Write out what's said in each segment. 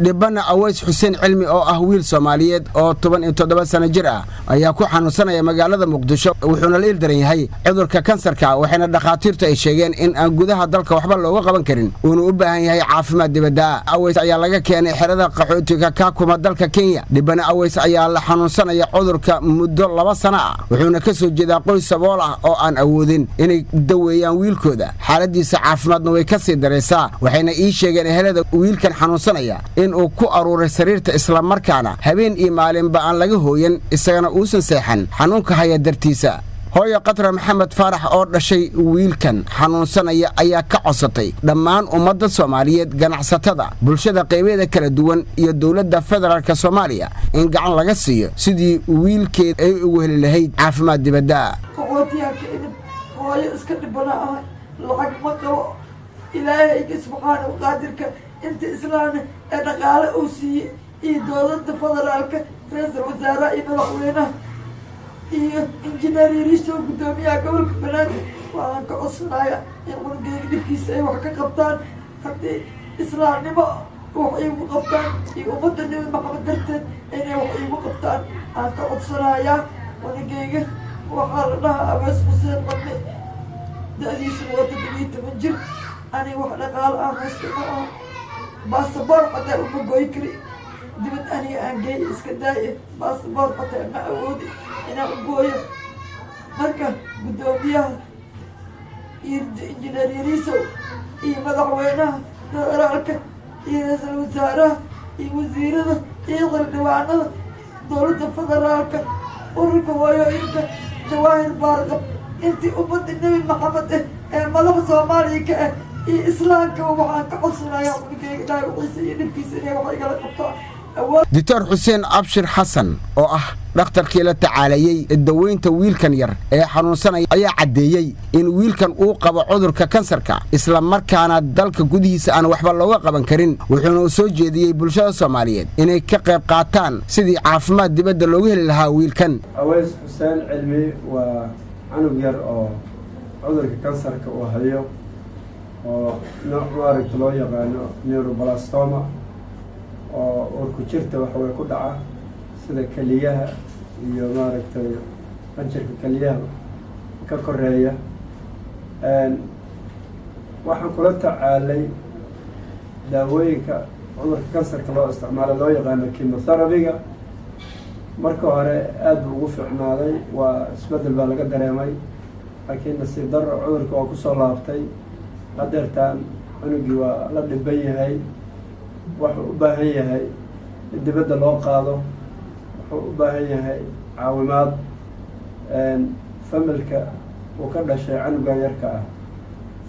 dhibana Aways Xuseen Cilmi oo ah wiil Soomaaliyeed oo 17 sano jir ah ayaa ku xanuunsanaya magaalada Muqdisho wuxuuna la ildaran yahay cudurka kansarka waxayna dhaqaatiirtu ay sheegeen in aan gudaha dalka waxba looga qaban karin uu u baahan yahay caafimaad dibadda. Aways ayaa laga keenay xerada qaxootiga ka kuma dalka Kenya. dhibana Aways ayaa la xanuunsanaya cudurka muddo 2 sano ah wuxuuna ka soo jeedaa qoys sabool ah oo aan awoodin inay daweeyaan wiilkooda. xaaladiisa caafimaadna way ka sii dareysaa waxayna ii sheegeen ehelada wiilkan xanuunsanaya in uu ku aruuray sariirta isla markaana habeen iyo maalinba aan laga hooyan isagana uusan seexan xanuunka haya dartiisa. hooyo Qatra Maxamed Faarax oo dhashay wiilkan xanuunsanaya ayaa ka codsatay dhammaan ummadda Soomaaliyeed ganacsatada bulshada qaybeeda kala duwan iyo dawladda federaalka Soomaaliya in gacan laga siiyo sidii wiilkeed ay ugu heli lahayd caafimaad dibadda. hooyo iska dhibana ah lacag ma qabo ilaahay subxaanahu wa qaadirka inta islaamna ee dhaqaale uu siiyey iyo dowladda federaalka ra'iisul wasaaraha iyo madaxweynaha iyo injineer Yariso gudoomiyaha gobolka Banaadir waan ka codsanayaa in qulgeega dhibkiisa ay wax ka qabtaan haddii islaamnimo wax ay ugu qabtaan iyo ummadda Nabi Maxamed darteed inay wax igu qabtaan aan ka codsanayaa qulgeega waxaa la dhahaa Aways Xuseen Cilmi da'diisu waa 17 jir ani wax dhaqaale aan haysto ma aha baasaboor xataa uma gooyi kari dibad aniga aan geey iska daaye baasaboor xataa ma awoodi inaan u gooyo marka gudoomiyaha iyo injineer Yariso iyo madaxweynaha federaalka iyo ra'iisul wasaaraha iyo wasiirada iyo xildhibaanada dowladda federaalka ururka hooyooyinka Jawaahir Baarqab intii ummadda Nabi Maxamed ee madaxa Soomaaliya ka ah iyo islaamka waxaan ka codsanayaa qulgeega dhaawaciisa iyo dhibkiisa inay wax igala qabtaan. Dr. Xuseen Abshir Xasan oo ah dhakhtarkii la tacaalayay daweynta wiilkan yar ee xanuunsanaya ayaa cadeeyay in wiilkan uu qabo cudurka kansarka isla markaana dalka gudihiisa aan waxba looga qaban karin wuxuuna soo jeediyay bulshada Soomaaliyeed inay ka qayb qaataan sidii caafimaad dibadda loogu heli lahaa wiilkan. Aways Xuseen Cilmi waa anug yar oo cudurka kansarka uu hayo oo nooc maaragtay loo yaqaano neuroblastoma oo urku jirta wax way ku dhaca sida kaliyaha iyo maaragtay qanjirka kaliyaha ka koreeya waxaan kula tacaalay daawooyinka cudurka kansarka loo isticmaalo loo yaqaano chemotherapy-ga marka hore aad buu ugu fiicnaaday waa isbedel baa laga dareemay laakiin nasiib darro cudurka waa ku soo laabtay qadartan cunugii waa la dhiban yahay wuxuu u baahan yahay in dibadda loo qaado wuxuu u baahan yahay caawimaad familka uu ka dhashay canugan yarka ah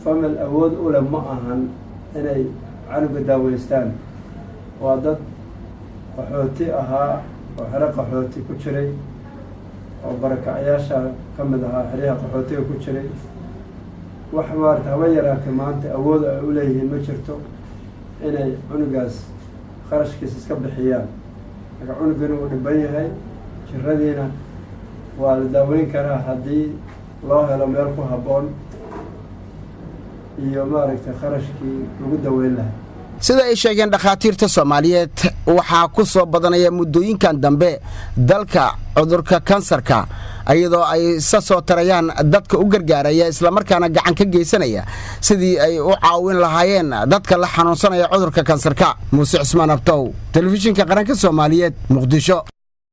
famil awood u leh ma ahan inay canuga daaweystaan waa dad qaxooti ahaa oo xero qaxooti ku jiray oo barakacyaasha ka mid ahaa xeryaha qaxootiga ku jiray wax maarta haba yaraatay maanta awood ay u leeyihiin ma jirto inay cunugaas kharashkiisa iska bixiyaan marka cunugana uu dhiban yahay jiradiina waa la daaweyn karaa haddii loo helo meel ku habboon iyo maaragtay kharashkii lagu daweyn lahaa. sida ay sheegeen dhaqaatiirta Soomaaliyeed waxaa ku soo badanaya muddooyinkan dambe dalka cudurka kansarka ayadoo ay soo tarayaan dadka u gargaaraya isla markaana gacan ka geysanaya sidii ay u caawin lahaayeen dadka la xanuunsanaya cudurka kansarka. Muuse Cismaan Abtow, telefishinka qaranka Soomaaliyeed, Muqdisho.